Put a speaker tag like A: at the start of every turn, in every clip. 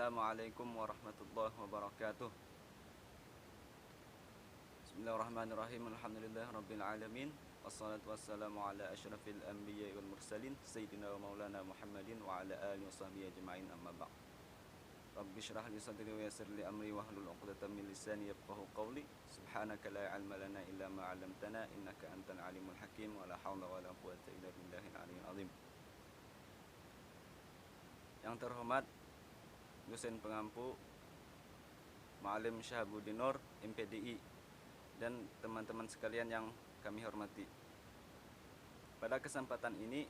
A: Assalamualaikum warahmatullahi wabarakatuh. Bismillahirrahmanirrahim. Alhamdulillah rabbil alamin. Wassalatu wassalamu ala asyrafil anbiya'i wal mursalin sayyidina wa maulana Muhammadin wa ala alihi wa sahbihi ajma'in, amma ba'd. Rabbi shrah li sadri wa yassir li amri wahlul 'uqdatam min lisani yafqahu qawli. Subhanaka la 'ilma lana illa ma 'allamtana innaka antal alimul hakim wa la haula wa la quwwata illa billahil aliyyil azim. Yang terhormat dosen pengampu Ma'alim Syahabuddin Nur MPDI dan teman-teman sekalian yang kami hormati. Pada kesempatan ini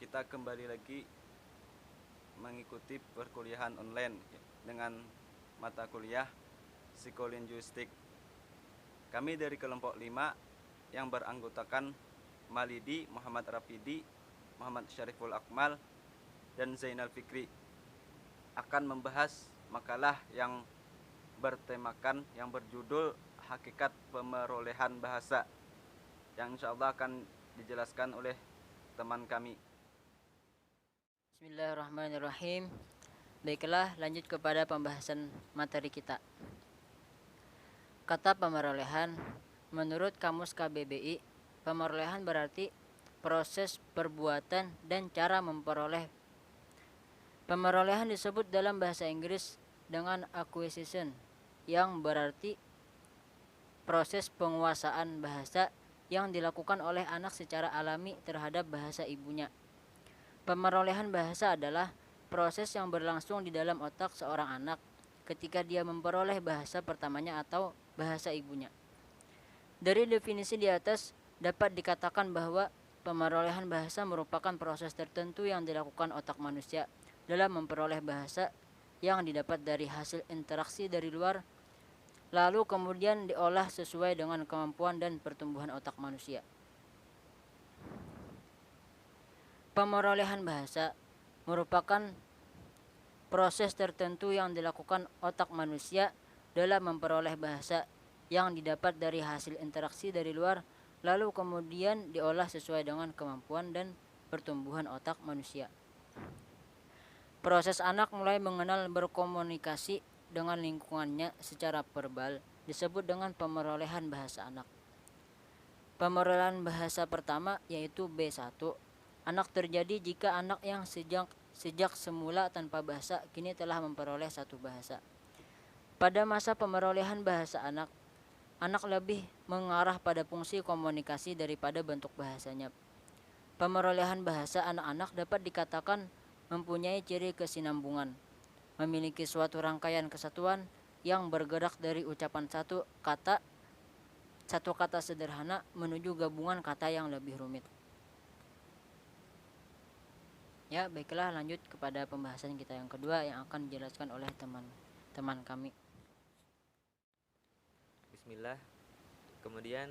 A: kita kembali lagi mengikuti perkuliahan online dengan mata kuliah psikolinguistik. Kami dari kelompok 5 yang beranggotakan Malidi, Muhammad Rafidi, Muhammad Syariful Akmal, dan Zainal Fikri akan membahas makalah yang bertemakan, yang berjudul Hakikat Pemerolehan Bahasa, yang insyaallah akan dijelaskan oleh teman kami.
B: Bismillahirrahmanirrahim. Baiklah, lanjut kepada pembahasan materi kita. Kata pemerolehan, menurut Kamus KBBI, pemerolehan berarti proses, perbuatan, dan cara memperoleh. Pemerolehan disebut dalam bahasa Inggris dengan acquisition, yang berarti proses penguasaan bahasa yang dilakukan oleh anak secara alami terhadap bahasa ibunya. Pemerolehan bahasa adalah proses yang berlangsung di dalam otak seorang anak ketika dia memperoleh bahasa pertamanya atau bahasa ibunya. Dari definisi di atas dapat dikatakan bahwa pemerolehan bahasa merupakan proses tertentu yang dilakukan otak manusia dalam memperoleh bahasa yang didapat dari hasil interaksi dari luar, lalu kemudian diolah sesuai dengan kemampuan dan pertumbuhan otak manusia. Pemerolehan bahasa merupakan proses tertentu yang dilakukan otak manusia dalam memperoleh bahasa yang didapat dari hasil interaksi dari luar, lalu kemudian diolah sesuai dengan kemampuan dan pertumbuhan otak manusia. Proses anak mulai mengenal berkomunikasi dengan lingkungannya secara verbal disebut dengan pemerolehan bahasa anak. Pemerolehan bahasa pertama yaitu B1. Anak terjadi jika anak yang sejak semula tanpa bahasa kini telah memperoleh satu bahasa. Pada masa pemerolehan bahasa anak lebih mengarah pada fungsi komunikasi daripada bentuk bahasanya. Pemerolehan bahasa anak-anak dapat dikatakan mempunyai ciri kesinambungan, memiliki suatu rangkaian kesatuan yang bergerak dari ucapan satu kata sederhana menuju gabungan kata yang lebih rumit. Ya, baiklah, lanjut kepada pembahasan kita yang kedua yang akan dijelaskan oleh teman-teman kami.
C: Bismillah. Kemudian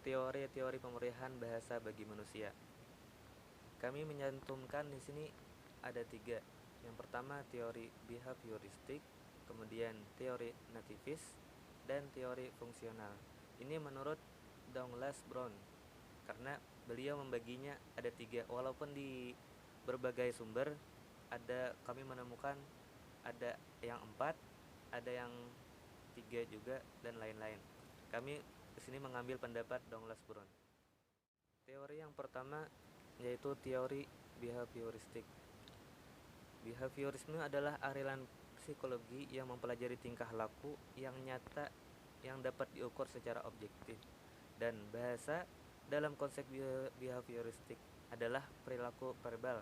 C: teori-teori pemerolehan bahasa bagi manusia. Kami menyantumkan di sini ada 3. Yang pertama teori behavioristik, kemudian teori nativis, dan teori fungsional. Ini menurut Douglas Brown, karena beliau membaginya ada 3, walaupun di berbagai sumber kami menemukan ada yang 4, ada yang 3 juga, dan lain-lain. Kami disini mengambil pendapat Douglas Brown. Teori yang pertama yaitu teori behavioristik. Behaviorisme adalah aliran psikologi yang mempelajari tingkah laku yang nyata yang dapat diukur secara objektif. Dan bahasa dalam konsep behavioristik adalah perilaku verbal.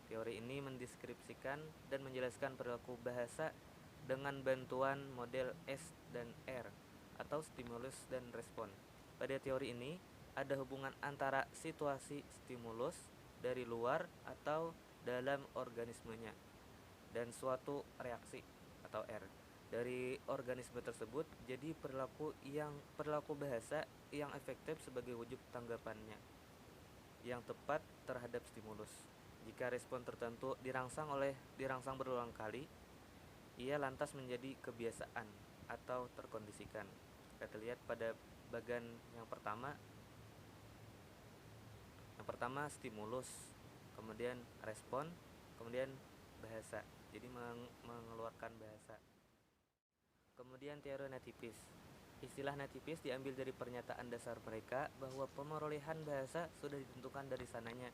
C: Teori ini mendeskripsikan dan menjelaskan perilaku bahasa dengan bantuan model S dan R atau stimulus dan respon. Pada teori ini ada hubungan antara situasi stimulus dari luar atau dalam organismenya dan suatu reaksi atau R dari organisme tersebut. Jadi perilaku bahasa yang efektif sebagai wujud tanggapannya yang tepat terhadap stimulus. Jika respon tertentu dirangsang berulang kali, ia lantas menjadi kebiasaan atau terkondisikan. Kita lihat pada bagian yang pertama stimulus, kemudian respon, kemudian bahasa. jadi mengeluarkan bahasa. Kemudian teori natipis. Istilah natipis diambil dari pernyataan dasar mereka bahwa pemerolehan bahasa sudah ditentukan dari sananya,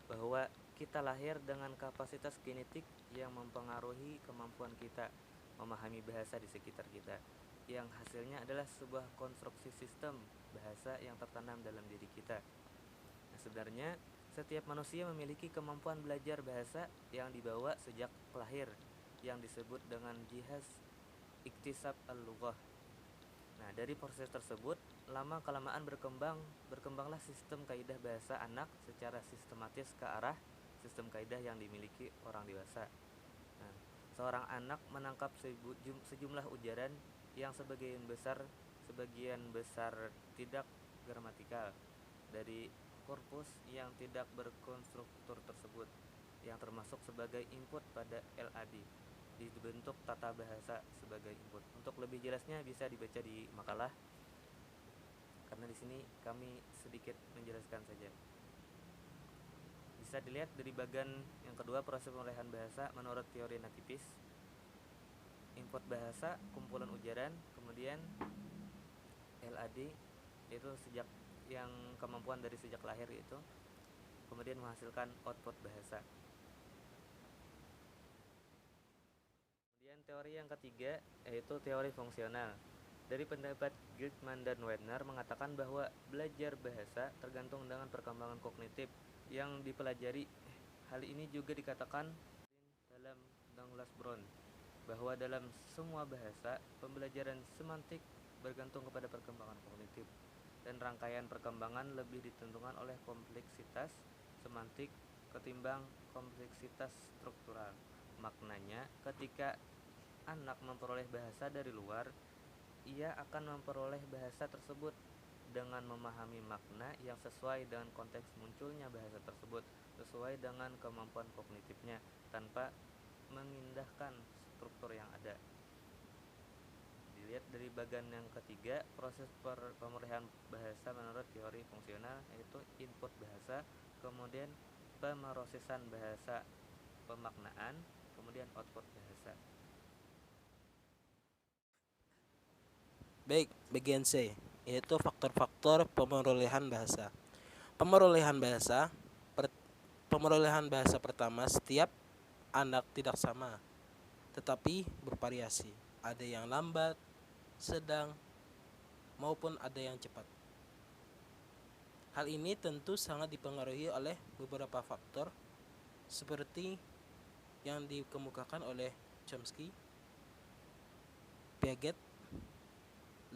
C: bahwa kita lahir dengan kapasitas genetik yang mempengaruhi kemampuan kita memahami bahasa di sekitar kita, yang hasilnya adalah sebuah konstruksi sistem bahasa yang tertanam dalam diri kita. Nah, sebenarnya setiap manusia memiliki kemampuan belajar bahasa yang dibawa sejak lahir, yang disebut dengan jihaz iktisab al-lughah. Nah, dari proses tersebut, lama-kelamaan berkembanglah sistem kaidah bahasa anak secara sistematis ke arah sistem kaidah yang dimiliki orang dewasa. Nah, seorang anak menangkap sejumlah ujaran yang sebagian besar tidak gramatikal dari korpus yang tidak berkonstruktur tersebut, yang termasuk sebagai input pada LAD, dibentuk tata bahasa sebagai input. Untuk lebih jelasnya bisa dibaca di makalah, karena di sini kami sedikit menjelaskan saja. Bisa dilihat dari bagian yang kedua, proses pemulihan bahasa menurut teori natipis. Input bahasa, kumpulan ujaran, kemudian LAD, yaitu sejak yang kemampuan dari sejak lahir itu, kemudian menghasilkan output bahasa. Kemudian teori yang ketiga yaitu teori fungsional. Dari pendapat Giltman dan Werner mengatakan bahwa belajar bahasa tergantung dengan perkembangan kognitif yang dipelajari. Hal ini juga dikatakan dalam Douglas Brown bahwa dalam semua bahasa pembelajaran semantik bergantung kepada perkembangan kognitif, dan rangkaian perkembangan lebih ditentukan oleh kompleksitas semantik ketimbang kompleksitas struktural. Maknanya, ketika anak memperoleh bahasa dari luar, ia akan memperoleh bahasa tersebut dengan memahami makna yang sesuai dengan konteks munculnya bahasa tersebut, sesuai dengan kemampuan kognitifnya, tanpa mengindahkan struktur yang ada. Dilihat dari bagian yang ketiga, proses pemulihan bahasa menurut teori fungsional yaitu input bahasa, kemudian pemrosesan bahasa, pemaknaan, kemudian output bahasa.
D: Baik, bagian C, yaitu faktor-faktor pemerolehan bahasa. Pemerolehan bahasa pertama, setiap anak tidak sama, tetapi bervariasi. Ada yang lambat, sedang, maupun ada yang cepat. Hal ini tentu sangat dipengaruhi oleh beberapa faktor seperti yang dikemukakan oleh Chomsky, Piaget,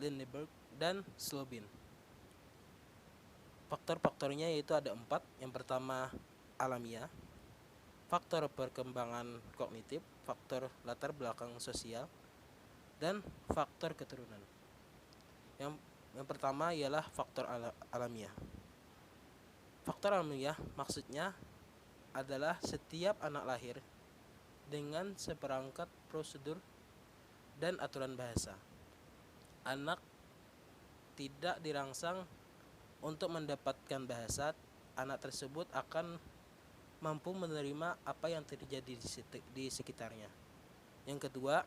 D: Lindeberg, dan Slobin. Faktor-faktornya yaitu ada 4. Yang pertama alamiah, faktor perkembangan kognitif, faktor latar belakang sosial, dan faktor keturunan. Yang pertama ialah faktor alamiah. Faktor alamiah maksudnya adalah setiap anak lahir dengan seperangkat prosedur dan aturan bahasa. Anak tidak dirangsang untuk mendapatkan bahasa, anak tersebut akan mampu menerima apa yang terjadi di sekitarnya. Yang kedua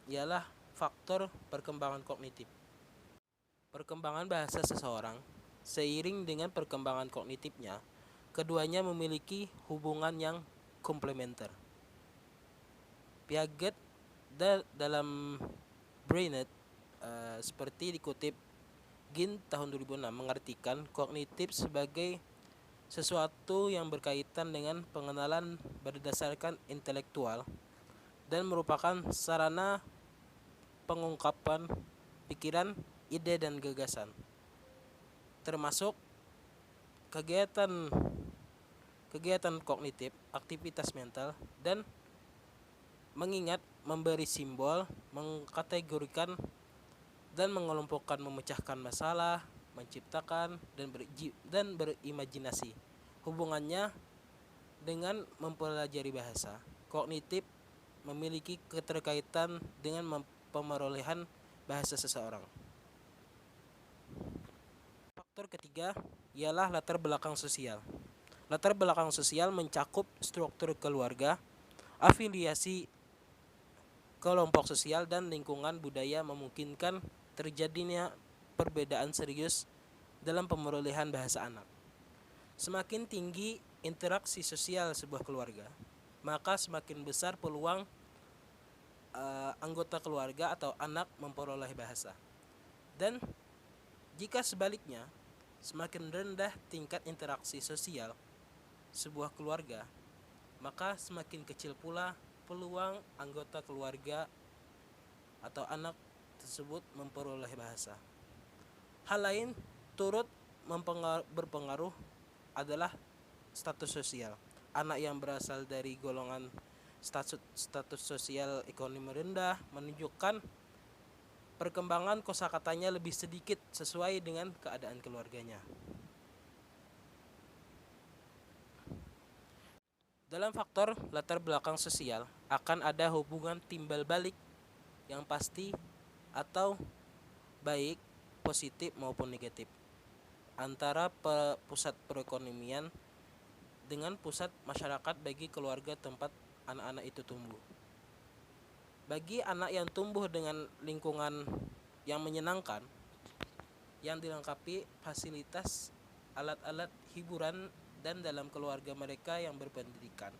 D: ialah faktor perkembangan kognitif. Perkembangan bahasa seseorang seiring dengan perkembangan kognitifnya, keduanya memiliki hubungan yang komplementer. Piaget dalam Brainet seperti dikutip Ginn tahun 2006 mengartikan kognitif sebagai sesuatu yang berkaitan dengan pengenalan berdasarkan intelektual dan merupakan sarana pengungkapan pikiran, ide, dan gagasan, termasuk kegiatan kognitif, aktivitas mental, dan mengingat, memberi simbol, mengkategorikan, dan mengelompokkan, memecahkan masalah, menciptakan, dan berimajinasi. Hubungannya dengan mempelajari bahasa, kognitif memiliki keterkaitan dengan pemerolehan bahasa seseorang. Faktor ketiga ialah latar belakang sosial. Latar belakang sosial mencakup struktur keluarga, afiliasi kelompok sosial dan lingkungan budaya memungkinkan terjadinya perbedaan serius dalam pemerolehan bahasa anak. Semakin tinggi interaksi sosial sebuah keluarga, maka semakin besar peluang anggota keluarga atau anak memperoleh bahasa. Dan jika sebaliknya, semakin rendah tingkat interaksi sosial sebuah keluarga, maka semakin kecil pula peluang anggota keluarga atau anak tersebut memperoleh bahasa. Hal lain turut berpengaruh adalah status sosial. Anak yang berasal dari golongan status sosial ekonomi rendah menunjukkan perkembangan kosakatanya lebih sedikit sesuai dengan keadaan keluarganya. Dalam faktor latar belakang sosial akan ada hubungan timbal balik yang pasti atau baik, positif maupun negatif antara pusat perekonomian dengan pusat masyarakat bagi keluarga tempat anak-anak itu tumbuh. Bagi anak yang tumbuh dengan lingkungan yang menyenangkan, yang dilengkapi fasilitas, alat-alat hiburan dan dalam keluarga mereka yang berpendidikan,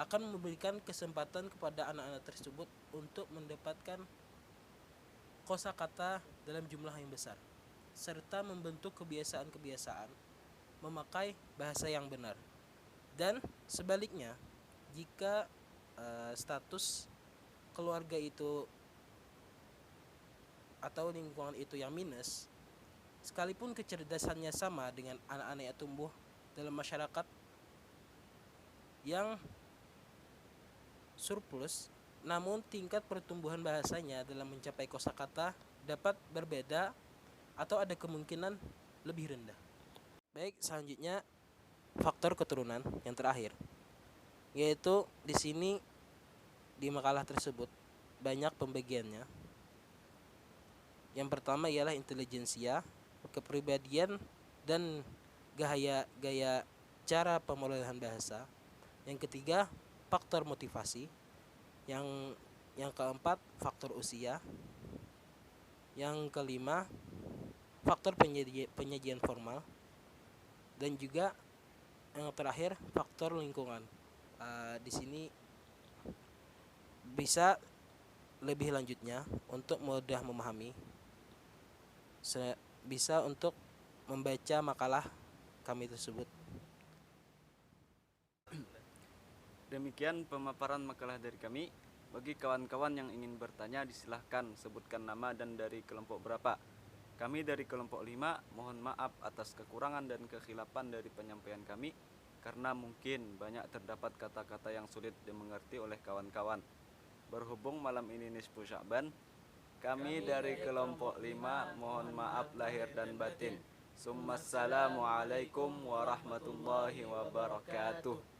D: akan memberikan kesempatan kepada anak-anak tersebut untuk mendapatkan kosakata dalam jumlah yang besar, serta membentuk kebiasaan-kebiasaan memakai bahasa yang benar. Dan sebaliknya, jika status keluarga itu atau lingkungan itu yang minus, sekalipun kecerdasannya sama dengan anak-anak yang tumbuh dalam masyarakat yang surplus, namun tingkat pertumbuhan bahasanya dalam mencapai kosakata dapat berbeda atau ada kemungkinan lebih rendah. Baik, selanjutnya faktor keturunan yang terakhir, yaitu di sini di makalah tersebut banyak pembagiannya. Yang pertama ialah intelijensia, kepribadian dan gaya cara pemerolehan bahasa. Yang ketiga, faktor motivasi. Yang keempat, faktor usia. Yang kelima, faktor penyajian formal. Dan juga yang terakhir, faktor lingkungan. Di sini bisa lebih lanjutnya untuk mudah memahami, bisa untuk membaca makalah kami tersebut.
A: Demikian pemaparan makalah dari kami. Bagi kawan-kawan yang ingin bertanya, disilahkan sebutkan nama dan dari kelompok berapa. Kami dari kelompok 5 mohon maaf atas kekurangan dan kekhilafan dari penyampaian kami, karena mungkin banyak terdapat kata-kata yang sulit dimengerti oleh kawan-kawan. Berhubung malam ini nisfu Sya'ban, kami dari kelompok 5 mohon maaf lahir dan batin. Assalamualaikum warahmatullahi wabarakatuh.